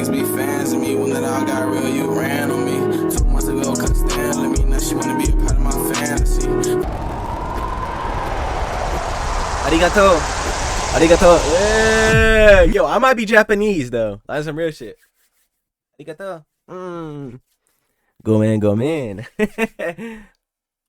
niggas be fans of me. When that all got real, you ran on me. 2 months ago, couldn't stand me. Now she wanna be a part of my fantasy. Arigato. Arigato. Yeah. Yo, I might be Japanese though. That's some real shit. Arigato. Go man, go man.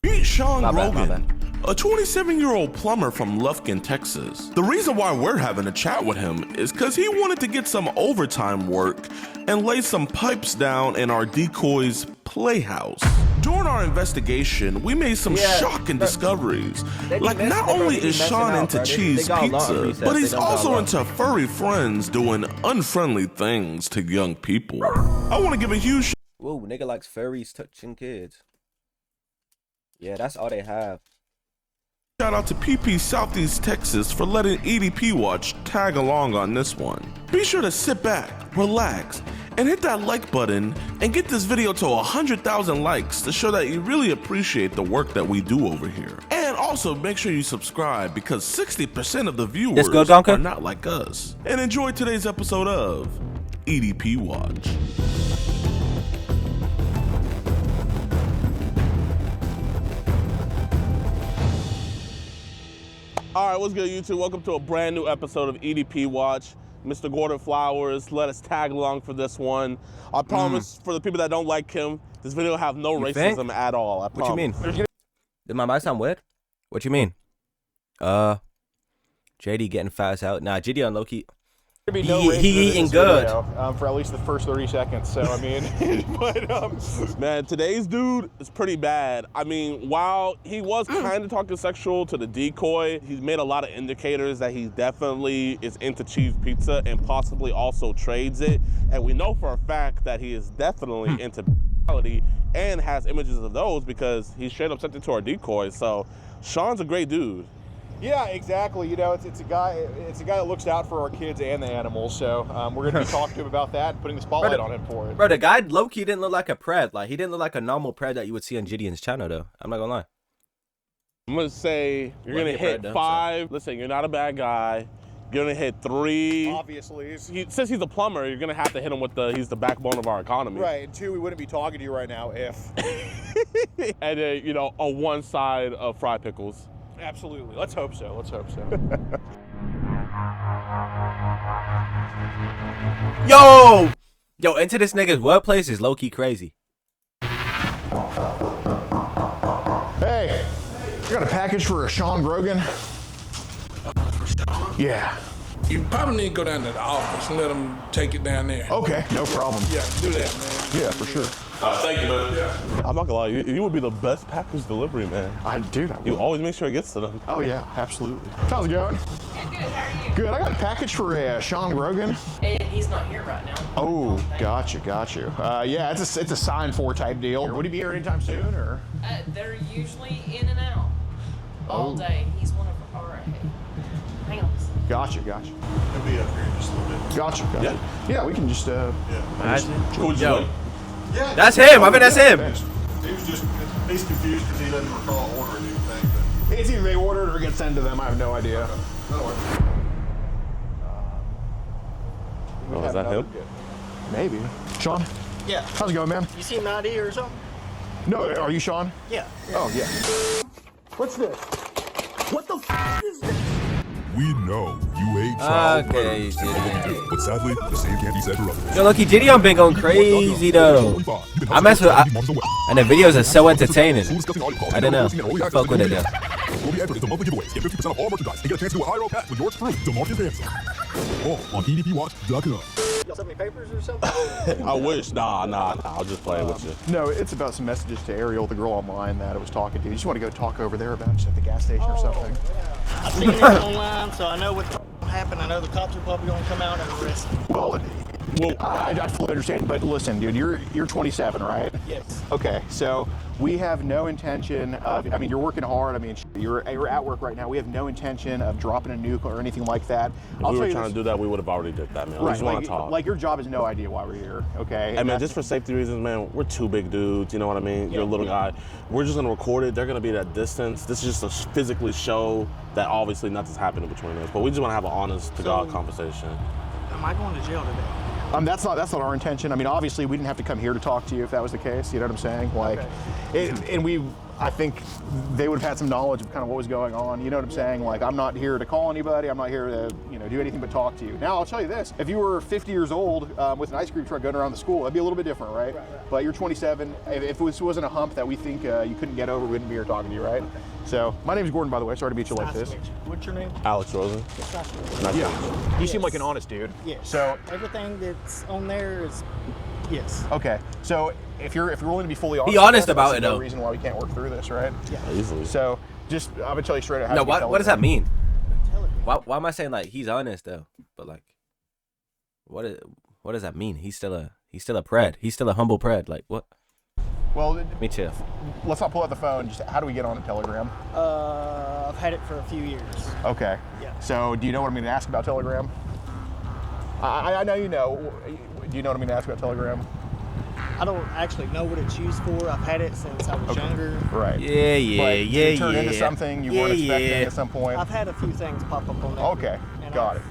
Meet Sean My bad. Grogan, a 27-year-old plumber from Lufkin, Texas. The reason why we're having a chat with him is because he wanted to get some overtime work and lay some pipes down in our decoy's playhouse. During our investigation, we made some shocking discoveries. Like, not only is Sean into cheese pizza, but he's also into furry friends doing unfriendly things to young people. I want to give a huge Whoa, nigga likes furries touching kids. Yeah, that's all they have. shout out to PP Southeast Texas for letting EDP Watch tag along on this one. Be sure to sit back, relax, and hit that like button and get this video to 100,000 likes to show that you really appreciate the work that we do over here. And also make sure you subscribe because 60% of the viewers are not like us. And enjoy today's episode of EDP Watch. All right, what's good, YouTube? Welcome to a brand new episode of EDP Watch. Mr. Gordon Flowers, let us tag along for this one. I promise, for the people that don't like him, this video will have no racism at all. I promise. What you mean? Did my mic sound weird? What you mean? JD getting fast out. Nah, Jidion low-key. Be no he eating good video, for at least the first 30 seconds. So I mean, but man, today's dude is pretty bad. I mean, while he was kind of talking sexual to the decoy, he's made a lot of indicators that he definitely is into cheese pizza and possibly also trades it. And we know for a fact that he is definitely into reality and has images of those because he straight up sent it to our decoys. So Sean's a great dude. yeah, exactly. You know, it's a guy that looks out for our kids and the animals. So we're gonna be talking to him about that and putting the spotlight on him for it. Bro, the guy low-key didn't look like a pred. Like, he didn't look like a normal pred that you would see on Jidion's channel, though. I'm not gonna lie. I'm gonna say you're gonna hit 5. Listen, you're not a bad guy. You're gonna hit 3. Obviously, Since he's a plumber, you're gonna have to hit him with he's the backbone of our economy. right. And 2, we wouldn't be talking to you right now if. And you know, on one side of fried pickles. Absolutely. Let's hope so. Let's hope so. Yo, into this nigga's workplace is low-key crazy. Hey, you got a package for Sean Grogan? Yeah. You probably need to go down to the office and let them take it down there. Okay, no problem. Yeah, do that, man. Yeah, for sure. Thank you, man. Yeah. I'm not gonna lie, you would be the best package delivery, man. You always make sure it gets to them. Oh yeah, absolutely. How's it going? Good, how are you? Good. I got a package for Sean Grogan. And he's not here right now. Oh, got you. Yeah, it's a sign for type deal. Would he be here anytime soon, or? They're usually in and out all day. He's one of our. Hang on. Gotcha. He'll be up here in just a little bit. Gotcha. Yeah, we can just Yo, that's him. I mean, that's him. He's confused because he doesn't recall ordering anything. But It's either they ordered or gets sent to them. I have no idea. that'll work. Oh, is that him? Maybe. Sean? Yeah. How's it going, man? You see an ID or something? No, are you Sean? Yeah. Oh, yeah. What's this? What the f is this? We know you hate child Okay, murders, Jidion. but sadly, the same can't be said for others. Yo, look-key, Jidion been going crazy, though. I mess with and the videos are so entertaining. I don't know. Fuck with it, though. Will be entered into monthly giveaways. Get 50% off all merchandise and get a chance to do a high roll pass with yours truly, DeMarcus Dancer. All on EDPWatch.com. Y'all send me papers or something? I wish. Nah, I'll just play with you. No, it's about some messages to Ariel, the girl online that I was talking to. You just want to go talk over there about just at the gas station or something? I've seen it online, so I know what's happened. I know the cops are probably going to come out and arrest me. Well, I fully understand, but listen, dude, you're 27, right? Yes. Okay, so we have no intention of, I mean, you're working hard. I mean, you're at work right now. We have no intention of dropping a nuke or anything like that. If we were trying to do that, we would have already did that, man. We just want to talk. Like, your job has no idea why we're here, okay? Hey, man, just for safety reasons, man, we're 2 big dudes, you know what I mean? You're a little guy. We're just going to record it. They're going to be at that distance. This is just to physically show that obviously nothing's happening between us. But we just want to have an honest-to-God conversation. Am I going to jail today? That's not our intention. I mean, obviously, we didn't have to come here to talk to you if that was the case. You know what I'm saying? Like, I think they would have had some knowledge of kind of what was going on. You know what I'm saying? Like, I'm not here to call anybody. I'm not here to, do anything but talk to you. Now, I'll tell you this: if you were 50 years old with an ice cream truck going around the school, that'd be a little bit different, right? But you're 27. If this wasn't a hump that we think you couldn't get over, we wouldn't be here talking to you, right? So, my name's Gordon, by the way. Sorry to meet you like this. What's your name? Alex Rosen. Yeah. You seem like an honest dude. Yes. So everything that's on there is yes. Okay. So if you're willing to be fully honest, be honest about it, no though. reason why we can't work through this, right? Yeah. Easily. So just I'm gonna tell you straight up. No, what does that mean? Why am I saying like he's honest though? But like, what does that mean? He's still a pred. He's still a humble pred. Like what? Well, Me too. let's not pull out the phone. Just how do we get on a Telegram? I've had it for a few years. Okay. Yeah. So do you know what I'm going to ask about Telegram? I know you know. Do you know what I'm going to ask about Telegram? I don't actually know what it's used for. I've had it since I was younger. Right. Yeah. But did it turn into something you weren't expecting at some point? I've had a few things pop up on there. Okay. Got it.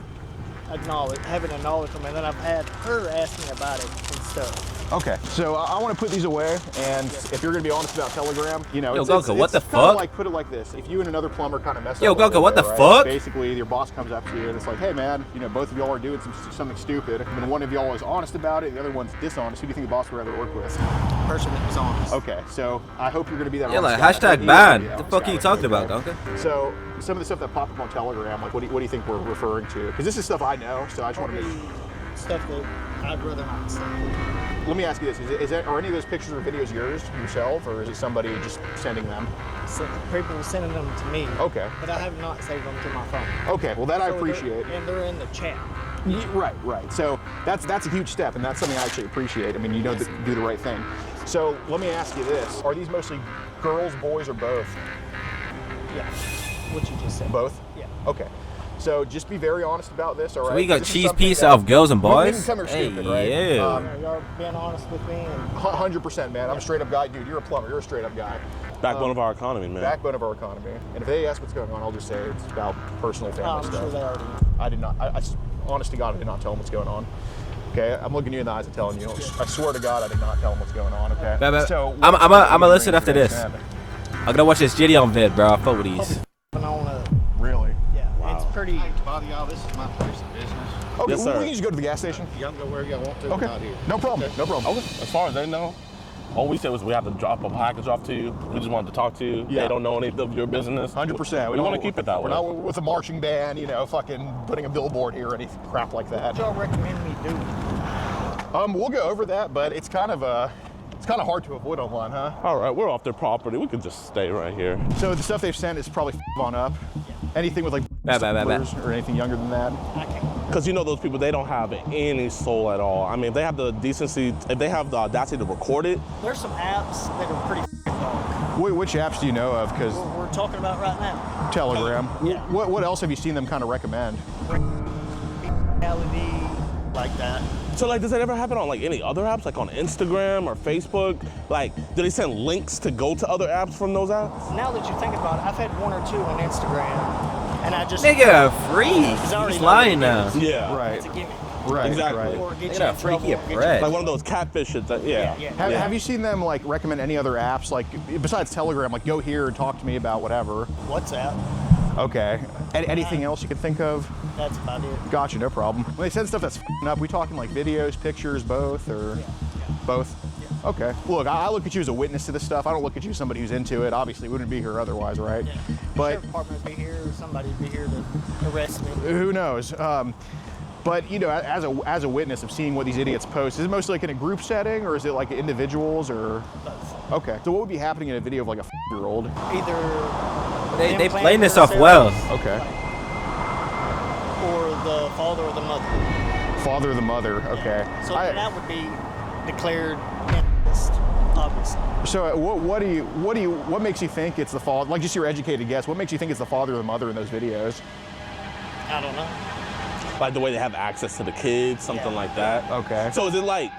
Having acknowledged them, and then I've had her ask me about it and stuff. Okay, so I want to put these away, and if you're going to be honest about Telegram, Yo, Gonka, what the kinda fuck? like, put it like this. If you and another plumber kind of mess Yo, up. Gonka, what the right? fuck? Basically, your boss comes up to you and it's like, hey man, both of y'all are doing something stupid. And one of y'all is honest about it, and the other one's dishonest. Who do you think the boss would rather work with? Person that was honest. Okay, so I hope you're going to be that Yeah, like honest guy. hashtag ban. Yeah, What the fuck are you talking about, Gonka? So some of the stuff that popped up on Telegram, like what do you think we're referring to? Because this is stuff I know, so I just want to make stuff that I'd rather not say. Let me ask you this: are any of those pictures or videos yours yourself, or is it somebody just sending them? So people sending them to me. Okay. But I have not saved them to my phone. Okay, well that I So appreciate. And they're in the chat. Right. So that's a huge step, and that's something I actually appreciate. I mean, do the right thing. So let me ask you this: are these mostly girls, boys, or both? Yeah. What you just said. Both. Yeah. Okay. So just be very honest about this, all right? So we got This is cheese something pizza that- of girls and We boys. didn't come here Hey, stupid, right? yeah. Y'all being honest with me. And 100%, man. I'm a straight up guy, dude. You're a plumber. You're a straight up guy. Backbone of our economy, man. Backbone of our economy. And if they ask what's going on, I'll just say it's about personal family I'm stuff. sure they already know. I did not. Honest to God, I did not tell them what's going on. Okay, I'm looking you in the eyes and telling you. I swear to God, I did not tell them what's going on. Okay. So I'm gonna listen after this. I'm gonna watch this Jidion vid, bro. I fuck with these. Really? Yeah. It's pretty. Body y'all, this is my place of business. Okay, Yes, well, sir. we can just go to the gas station. Y'all can go where y'all want to. Okay. Not here. No problem. No problem. Okay. As far as they know, all we said was we have to drop a package off to you. We just wanted to talk to you. Yeah. They don't know any of your business. 100%. We want to keep it that We're way. not with a marching band, fucking putting a billboard here or any crap like that. What y'all recommend me do? We'll go over that, but it's kind of hard to avoid online, huh? All right, we're off their property. We could just stay right here. So the stuff they've sent is probably on up. Anything with like or anything younger than that. I can't. Because those people, they don't have any soul at all. I mean, if they have the decency, if they have the audacity to record it. There's some apps that are pretty dark. Which apps do you know of? Because We're talking about right now. Telegram. Yeah. What else have you seen them kind of recommend? Reality, like that. So, does that ever happen on, any other apps, like on Instagram or Facebook? Do they send links to go to other apps from those apps? Now that you think about it, I've had one or two on Instagram, and I just Nigga, free. already He's know lying what it now. is. Yeah. Right. It's a gimmick. Right. Exactly. Right. Or get Look you at that in trouble, freaky or get you- bread. Like one of those catfishes that, yeah. Yeah. Have you seen them recommend any other apps besides Telegram? Go here and talk to me about whatever. WhatsApp. Okay. Anything else you can think of? That's about it. Gotcha, no problem. When they send stuff that's f***ing up, we talking videos, pictures, both, or both? Yeah. Okay. Look, I look at you as a witness to this stuff. I don't look at you as somebody who's into it. Obviously, we wouldn't be here otherwise, right? Yeah. But Sheriff department would be here, or somebody would be here to arrest me. who knows? But as a witness of seeing what these idiots post, is it mostly in a group setting, or is it individuals, or? Both. Okay. So what would be happening in a video of a 5-year-old? Either They them playing this planning off well. Okay. or the father or the mother. Father or the mother. Okay. So that would be declared incest, obviously. So what makes you think it's the father? Just your educated guess. What makes you think it's the father or the mother in those videos? I don't know. Like the way they have access to the kids, something like that. Okay. So is it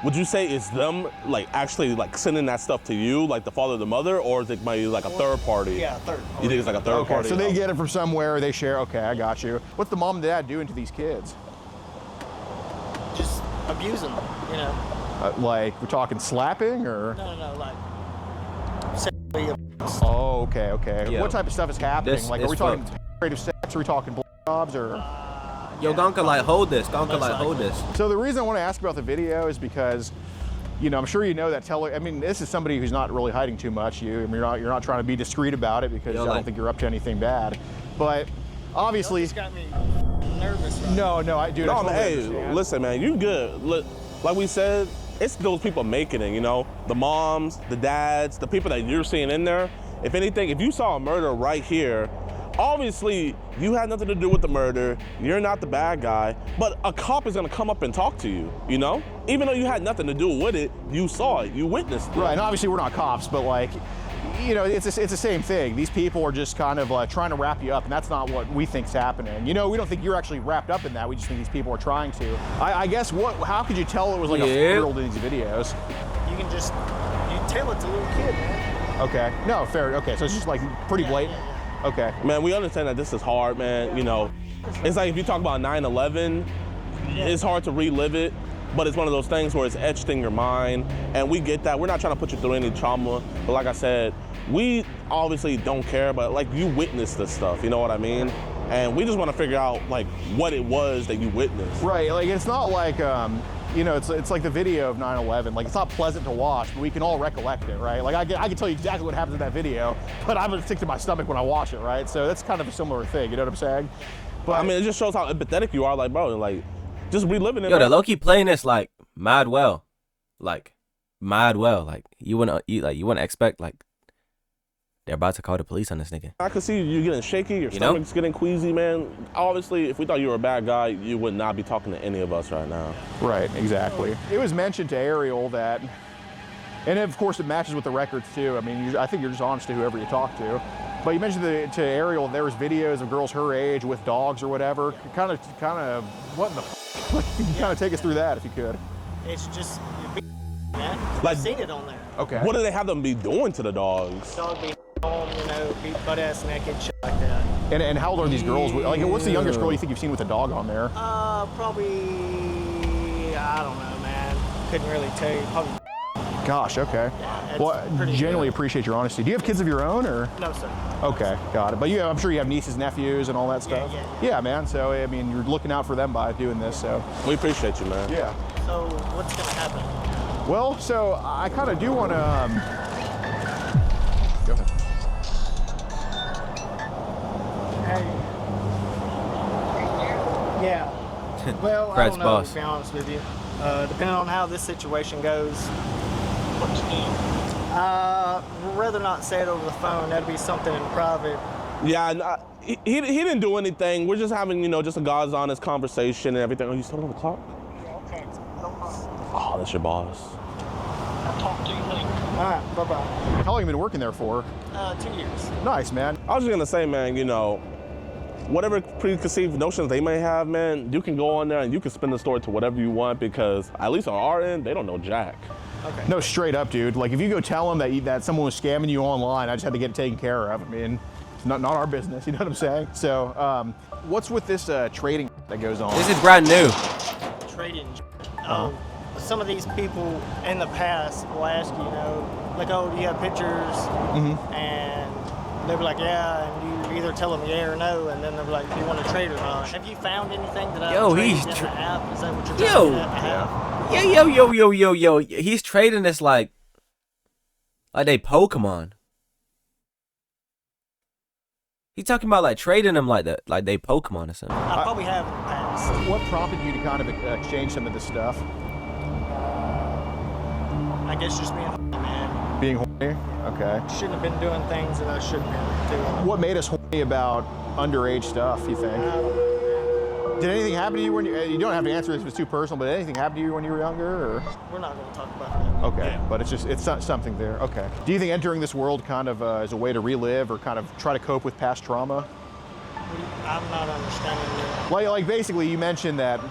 would you say it's them actually sending that stuff to you, like the father or the mother, or is it maybe a third party? Yeah, third party. You think it's a third Okay, party? so they get it from somewhere, they share. Okay, I got you. What's the mom and dad doing to these kids? Just abusing them, you know. Like, we're talking slapping, or? No, like sexually abuse. Oh, okay. Yo, what type of stuff is happening? this Like, is are we talking fucked. creative sex? Are we talking jobs, or? Yo, Gonka, like, hold this. Gonka, like, hold this. So the reason I want to ask about the video is because, you know, I'm sure you know that I mean, this is somebody who's not really hiding too much. You're not trying to be discreet about it because I don't think you're up to anything bad. But obviously, It's got me nervous. Right no, I do. No, man, hey, listen, man, you good. Look, like we said, it's those people making it, you know? The moms, the dads, the people that you're seeing in there. If anything, if you saw a murder right here, obviously you had nothing to do with the murder, you're not the bad guy, but a cop is gonna come up and talk to you, you know? Even though you had nothing to do with it, you saw it, you witnessed it. Right, and obviously we're not cops, but like, you know, it's the same thing. These people are just kind of trying to wrap you up, and that's not what we think's happening. You know, we don't think you're actually wrapped up in that. We just think these people are trying to. I guess how could you tell it was like a 4-year-old in these videos? You can just, you tell it's a little kid, man. Okay, no, fair. Okay, so it's just like pretty blatant. Okay. Man, we understand that this is hard, man. You know, it's like if you talk about 9/11, it's hard to relive it, but it's one of those things where it's etched in your mind, and we get that. We're not trying to put you through any trauma, but like I said, we obviously don't care, but like you witnessed this stuff, you know what I mean? And we just want to figure out like what it was that you witnessed. Right, like it's not like, you know, it's like the video of 9/11. Like, it's not pleasant to watch, but we can all recollect it, right? Like, I can tell you exactly what happens in that video, but I'm gonna stick to my stomach when I watch it, right? So that's kind of a similar thing, you know what I'm saying? But I mean, it just shows how empathetic you are, like, bro, like, just reliving it. Yo, the low-key playing this, like, mad well. Like, you wouldn't expect, like, they're about to call the police on this nigga. I could see you getting shaky, your stomach's getting queasy, man. Obviously, if we thought you were a bad guy, you would not be talking to any of us right now. Right, exactly. It was mentioned to Ariel that, and of course it matches with the records too. I mean, I think you're just honest to whoever you talk to. But you mentioned to Ariel there was videos of girls her age with dogs or whatever. Kind of, what in the f***? You can kind of take us through that if you could. It's just, man. Like, I've seen it on there. Okay. What do they have them be doing to the dogs? Dog being home, you know, be butt ass naked, shit like that. And how old are these girls? Like, what's the youngest girl you think you've seen with a dog on there? Probably, I don't know, man. Couldn't really tell you. Probably. Gosh, okay. Yeah, Well, I genuinely appreciate your honesty. Do you have kids of your own, or? No, sir. Okay, got it. But I'm sure you have nieces, nephews, and all that stuff. Yeah, man. So I mean, you're looking out for them by doing this. So we appreciate you, man. Yeah. So what's gonna happen? Well, so I kind of do want to. Go ahead. Hey. Yeah. Well, I Brad's don't know, boss. to be honest with you. Depending on how this situation goes, rather not say it over the phone. That'd be something in private. Yeah, he didn't do anything. We're just having, you know, just a God's honest conversation and everything. Oh, you still on the clock? Okay. Oh, that's your boss. I'll talk to you later. All right, bye-bye. How long have you been working there for? 2 years. Nice, man. I was just gonna say, man, you know, whatever preconceived notions they may have, man, you can go on there and you can spin the story to whatever you want, because at least on our end, they don't know jack. Okay. No, straight up, dude. Like, if you go tell them that someone was scamming you online, I just had to get it taken care of. I mean, it's not our business. You know what I'm saying? So, what's with this trading that goes on? This is brand new. Trading. Some of these people in the past will ask you, you know, like, oh, do you have pictures? And they'll be like, yeah, and you either tell them yeah or no, and then they'll be like, do you want to trade or not? Have you found anything that I've traded in the app? Is that what you're trying to have? Yo. He's trading this like they Pokemon. He's talking about like trading them like that, like they Pokemon or something. I probably have in the past. What prompted you to kind of exchange some of this stuff? I guess just being man. Being horny? Okay. Shouldn't have been doing things that I shouldn't have been doing. What made us horny about underage stuff, you think? Did anything happen to you when you don't have to answer this if it's too personal, but did anything happen to you when you were younger, or? We're not going to talk about that. Okay, but it's something there. Okay. Do you think entering this world kind of is a way to relive or kind of try to cope with past trauma? I'm not understanding you. Like basically you mentioned that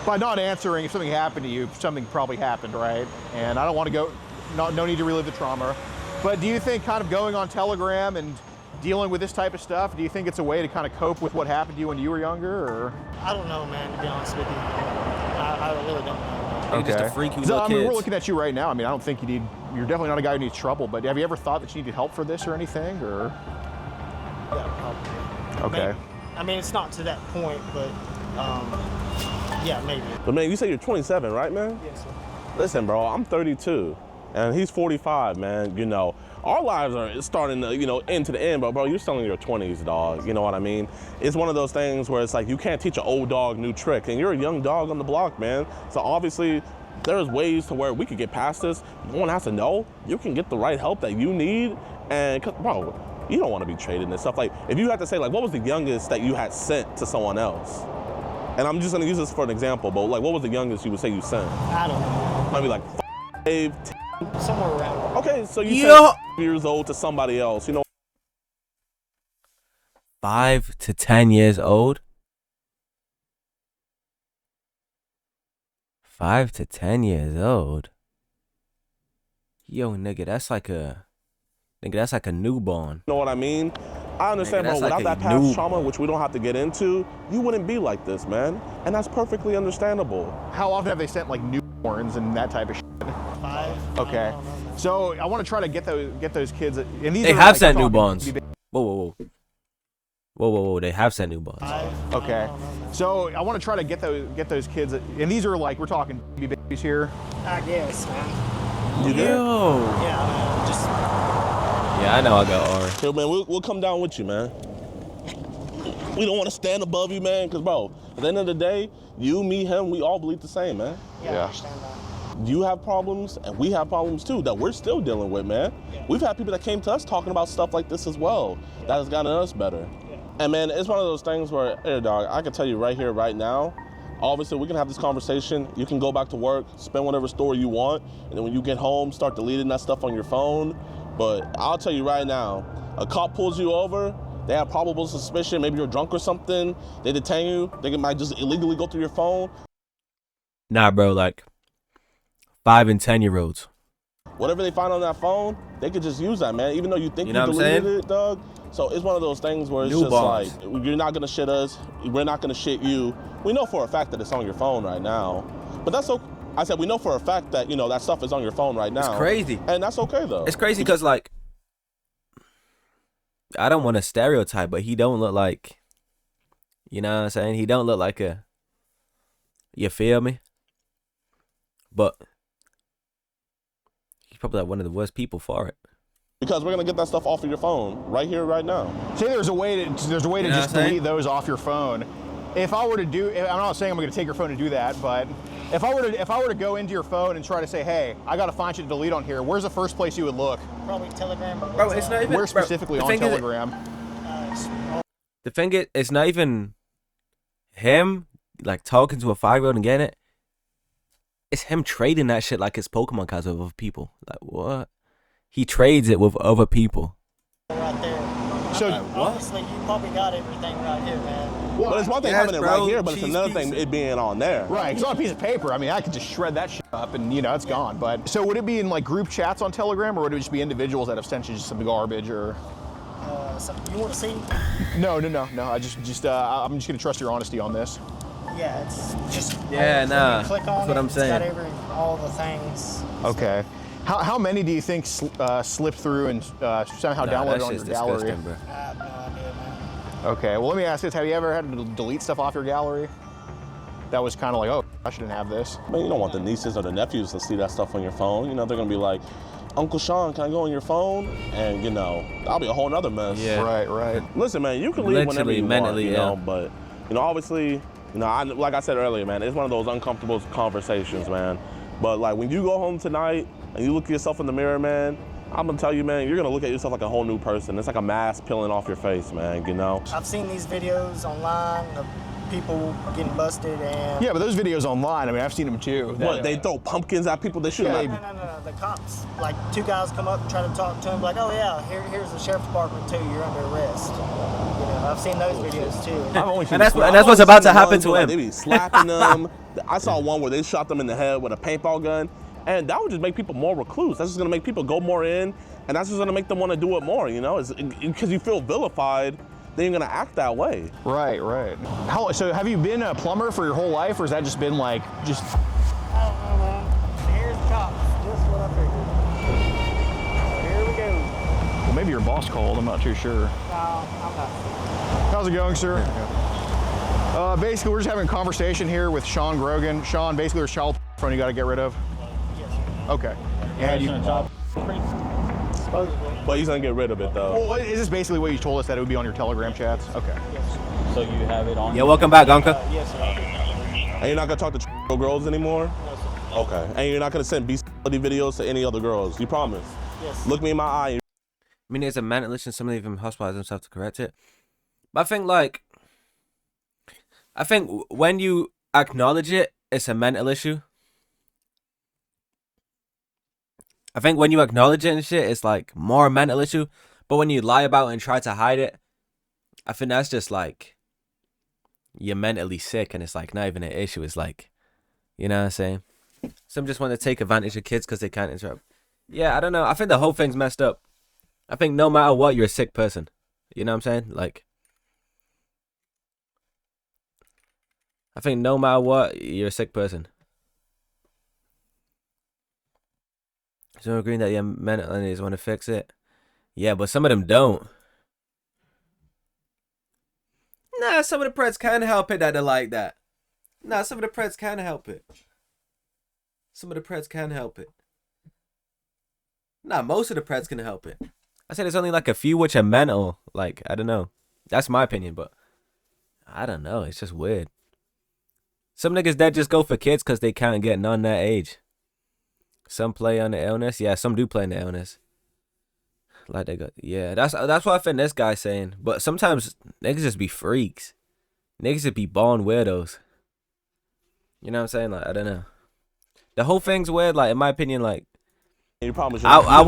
by not answering, if something happened to you, something probably happened, right? And I don't want to go, no need to relive the trauma. But do you think kind of going on Telegram and dealing with this type of stuff, do you think it's a way to kind of cope with what happened to you when you were younger, or? I don't know, man, to be honest with you. I really don't know. You're just a freaky So, little I mean, kid. we're looking at you right now. I mean, I don't think you're definitely not a guy who needs trouble, but have you ever thought that you needed help for this or anything, or? Yeah, probably. Okay. Maybe. I mean, it's not to that point, but yeah, maybe. But man, you say you're 27, right, man? Yes, sir. Listen, bro, I'm 32, and he's 45, man. You know, our lives are starting to, you know, into the end, but bro, you're still in your 20s, dog. You know what I mean? It's one of those things where it's like you can't teach an old dog new trick, and you're a young dog on the block, man. So obviously, there's ways to where we could get past this. No one has to know. You can get the right help that you need, and bro, you don't want to be traded and stuff. Like, if you had to say, like, what was the youngest that you had sent to someone else? And I'm just gonna use this for an example, but like, what was the youngest you would say you sent? I don't know. Maybe like 5, 10. Somewhere around. Okay, so you Yo. sent 5 years old to somebody else, you know. 5 to 10 years old. 5 to 10 years old. Yo, nigga, that's like a newborn. You know what I mean? I understand, Nigga, bro, that's without like that a past new- trauma, which we don't have to get into, you wouldn't be like this, man. And that's perfectly understandable. How often have they sent like newborns and that type of shit? 5. Okay. So I want to try to get those kids. And these They are, have like, sent we're talking newborns. Whoa. They have sent newborns. 5. Okay. So I want to try to get those kids. And these are like, we're talking babies here. I guess, man. You did? Yo. Yeah, man. Just. Yeah, I know I got R. Yo, man, we'll come down with you, man. We don't want to stand above you, man, because, bro, at the end of the day, you, me, him, we all believe the same, man. Yeah, I understand that. You have problems, and we have problems, too, that we're still dealing with, man. Yeah. We've had people that came to us talking about stuff like this as well, that has gotten us better. Yeah. And, man, it's one of those things where, hey, dog, I can tell you right here, right now, obviously, we can have this conversation. You can go back to work, spend whatever story you want, and then when you get home, start deleting that stuff on your phone. But I'll tell you right now, a cop pulls you over, they have probable suspicion, maybe you're drunk or something, they detain you, they might just illegally go through your phone. Nah, bro, like 5 and 10-year-olds. Whatever they find on that phone, they could just use that, man, even though you think You know what I'm deleted saying? it, dog. So it's one of those things where it's New just bombs. like, you're not gonna shit us, we're not gonna shit you. We know for a fact that it's on your phone right now, but that's okay. I said, we know for a fact that, you know, that stuff is on your phone right now. It's crazy. And that's okay, though. It's crazy because, like, I don't want to stereotype, but he don't look like, you know what I'm saying? He don't look like a, you feel me? But he's probably like one of the worst people for it. Because we're gonna get that stuff off of your phone right here, right now. Say there's a way to know just what I'm saying? delete those off your phone. If I were to do, I'm not saying I'm going to take your phone and do that, but if I were to go into your phone and try to say, hey, I got to find you to delete on here, where's the first place you would look? Probably Telegram. Or Bro, it's not even. Where specifically bro, on the thing is- Telegram? The thing is, it's not even him like talking to a 5-year-old and getting it. It's him trading that shit like it's Pokemon cards with other people. Like what? He trades it with other people. Right there. So Obviously, you probably got everything right here, man. But it's one thing Yes, having it bro. right here, but it's Cheese another pizza. thing it being on there. Right, it's on a piece of paper. I mean, I could just shred that shit up and, you know, it's gone. But so would it be in like group chats on Telegram, or would it just be individuals that have sent you just some garbage or? So you want to see? No. I'm just gonna trust your honesty on this. Yeah, it's just. Yeah, when nah, you click on that's what it, I'm it's saying. got all the things. Okay. How many do you think slipped through and somehow Nah, downloaded that on your shit's gallery? disgusting, bro. I have no idea, man. Okay. Well, let me ask this: have you ever had to delete stuff off your gallery? That was kind of like, oh, I shouldn't have this. Man, you don't want the nieces or the nephews to see that stuff on your phone. You know, they're gonna be like, Uncle Sean, can I go on your phone? And you know, that'll be a whole nother mess. Yeah. Right. Listen, man, you can leave whenever Literally, you want, mentally, you yeah. know, but you know, obviously, you know, like I said earlier, man, it's one of those uncomfortable conversations, man. But like when you go home tonight and you look at yourself in the mirror, man, I'm gonna tell you, man, you're gonna look at yourself like a whole new person. It's like a mask peeling off your face, man, you know? I've seen these videos online of people getting busted and. Yeah, but those videos online, I mean, I've seen them too. What, they throw pumpkins at people, they shoot them No. The cops, like 2 guys come up and try to talk to him, like, oh yeah, here's the sheriff's department too. You're under arrest. You know, I've seen those videos too. I've only seen And that's the- what- what's about to happen to Like, him. they be slapping them. I saw one where they shot them in the head with a paintball gun, and that would just make people more recluse. That's just gonna make people go more in, and that's just gonna make them want to do it more, you know? Because you feel vilified, then you're gonna act that way. Right. So have you been a plumber for your whole life, or has that just been like, I don't know, man. boss called. I'm not too sure. No, I'm not. How's it going, sir? Basically, we're just having a conversation here with Sean Grogan. Sean, basically, there's child porn you got to get rid of. Yes. Okay. And you, Supposedly. But he's gonna get rid of it though. well, is this basically what you told us that it would be on your Telegram chats? Okay. So you have it on? Yeah, welcome back, Gonka. Yes, sir. And you're not gonna talk to girls anymore? No, sir. Okay. And you're not gonna send bestiality videos to any other girls? You promise? Yes. Look me in my eye. I mean, there's a mental issue, and some of them hospitalize themselves to correct it. But I think, like, when you acknowledge it, it's a mental issue. I think when you acknowledge it and shit, it's like more a mental issue. But when you lie about it and try to hide it, I think that's just like you're mentally sick, and it's like not even an issue. It's like, you know what I'm saying? Some just want to take advantage of kids because they can't interrupt. Yeah, I don't know. I think the whole thing's messed up. I think no matter what, you're a sick person. You know what I'm saying? Like, I think no matter what, you're a sick person. So agreeing that mental entities want to fix it. Yeah, but some of them don't. Nah, some of the preds can help it that they're like that. Nah, some of the preds can help it. Some of the preds can help it. Nah, most of the preds can help it. I said there's only like a few which are mental. Like, I don't know. That's my opinion, but I don't know. It's just weird. Some niggas that just go for kids because they can't get none that age. Some play on the illness. Yeah, some do play on the illness. Like they got, yeah, that's what I think this guy's saying. But sometimes niggas just be freaks. Niggas just be born weirdos. You know what I'm saying? Like, I don't know. The whole thing's weird. Like, in my opinion, like, I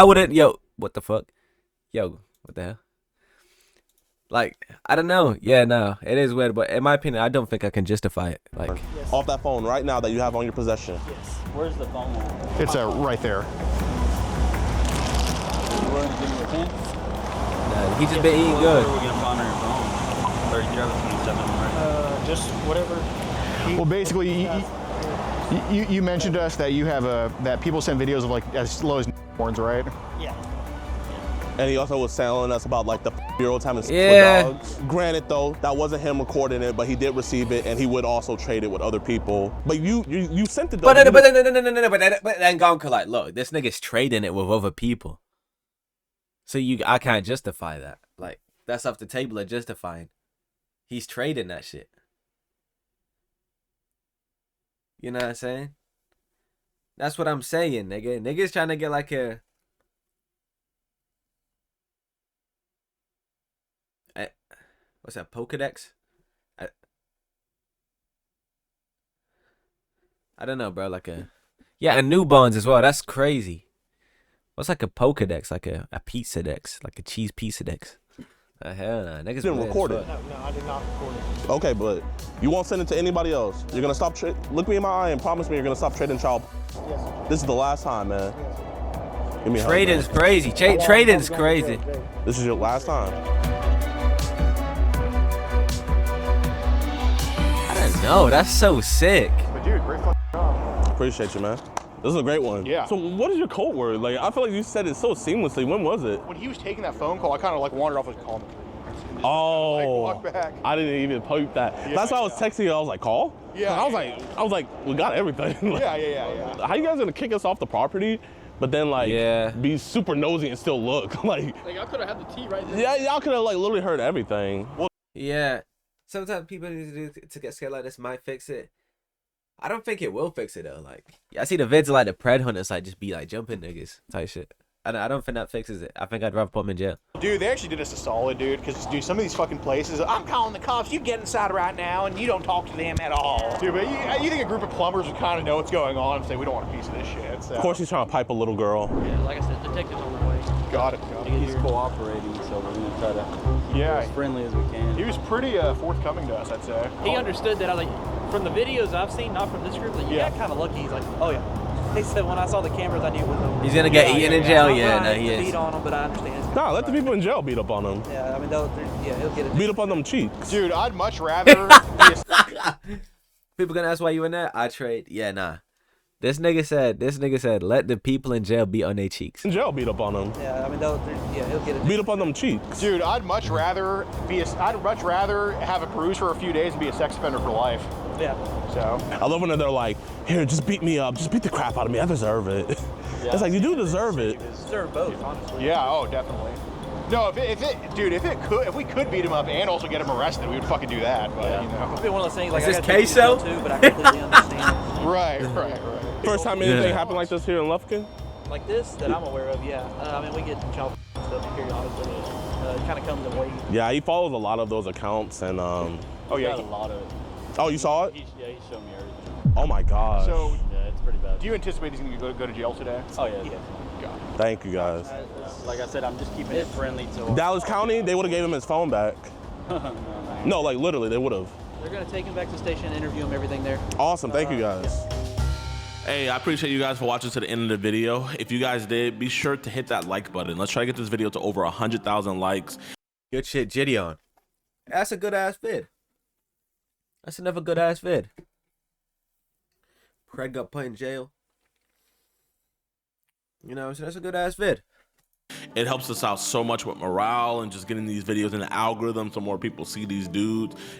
wouldn't, yo, what the fuck? Yo, what the hell? Like, I don't know. Yeah, no, it is weird, but in my opinion, I don't think I can justify it. Like, Yes. Off that phone right now that you have on your possession. Yes. Where's the phone at? It's right there. You willing to give me a pen? nah, he just been eating What good. are we gonna find on your phone? Or you have a 27, right? Just whatever. Well, basically, you mentioned to us that you have that people send videos of like as low as horns, right? Yeah. And he also was telling us about like the year-olds having sex Yeah. with dogs. Granted though, that wasn't him recording it, but he did receive it, and he would also trade it with other people. But you sent it though. But then Gonka, like, look, this nigga's trading it with other people. So I can't justify that. Like, that's off the table of justifying. He's trading that shit. You know what I'm saying? That's what I'm saying, nigga. Niggas trying to get like a what's that, Pokedex? I don't know, bro. Like and newborns as well. That's crazy. What's like a Pokedex? Like a pizza dex, like a cheese pizza dex. Hell nah. Niggas didn't record it. No, I did not record it. Okay, but you won't send it to anybody else. You're gonna stop. Look me in my eye and promise me you're gonna stop trading child. Yes, sir. This is the last time, man. Give me a hug, Trading's man. crazy. Trading's crazy. This is your last time. I don't know. That's so sick. But dude, great fucking job. Appreciate you, man. This is a great one. Yeah. So what is your code word? Like, I feel like you said it so seamlessly. When was it? When he was taking that phone call, I kind of like wandered off and called him. Oh, Like, walk back. I didn't even poke that. Yeah, That's why I was texting you. I was like, call? Yeah, I was like, we got everything. Like, Yeah. How you guys gonna kick us off the property, but then like be super nosy and still look? Like y'all could have had the tea right there. yeah, y'all could have like literally heard everything. Yeah. Sometimes people need to do to get scared like this might fix it. I don't think it will fix it though. Like, I see the vids of like the pred hunters like just be like jumping niggas type shit. I don't think that fixes it. I think I'd rather put them in jail. Dude, they actually did us a solid, dude, because dude, some of these fucking places, I'm calling the cops. You get inside right now, and you don't talk to them at all. dude, but you think a group of plumbers would kind of know what's going on and say we don't want a piece of this shit. So. Of course, he's trying to pipe a little girl. Yeah, like I said, detective's on the way. Got it. He's cooperating, so we're gonna try to be as friendly as we can. He was pretty forthcoming to us, I'd say. He understood that. I was like, from the videos I've seen, not from this group, like, you got kind of lucky. He's like, oh yeah. He said when I saw the cameras, I knew it was him. He's gonna get eaten in jail. Yeah, no, he Beat is. on him, but I understand. Nah, let the people in jail beat up on him. Yeah, I mean, he'll get it. Beat up on them cheeks. Dude, I'd much rather. People gonna ask why you in there? I trade. Yeah, nah. This nigga said, let the people in jail beat on their cheeks. In jail beat up on them. Yeah, I mean, he'll get it. Beat up on them cheeks. Dude, I'd much rather have a bruise for a few days and be a sex offender for life. Yeah. So. I love when they're like, here, just beat me up. Just beat the crap out of me. I deserve it. Yeah. It's like, you do deserve it. Deserve both, honestly. Yeah, oh, definitely. No, if we could beat him up and also get him arrested, we would fucking do that. But you know, It'd be one of those things like Is I this got queso? too, but I completely understand. Right. First time anything happened like this here in Lufkin? Like this that I'm aware of, yeah. I mean, we get child stuff periodically. It kind of comes in waves. Yeah, he follows a lot of those accounts and Oh yeah, a lot of it. Oh, you saw it? He showed me everything. Oh my gosh. So, yeah, it's pretty bad. Do you anticipate he's going to go to jail today? Oh yeah. Thank you guys. Like I said, I'm just keeping it friendly to Dallas County, they would have gave him his phone back. No, like literally, they would have. They're gonna take him back to the station, interview him, everything there. Awesome, thank you guys. Hey, I appreciate you guys for watching to the end of the video. If you guys did, be sure to hit that like button. Let's try to get this video to over 100,000 likes. Good shit, Jidion. That's a good ass vid. That's another good ass vid. Craig got put in jail. You know, so that's a good ass vid. It helps us out so much with morale and just getting these videos in the algorithm so more people see these dudes.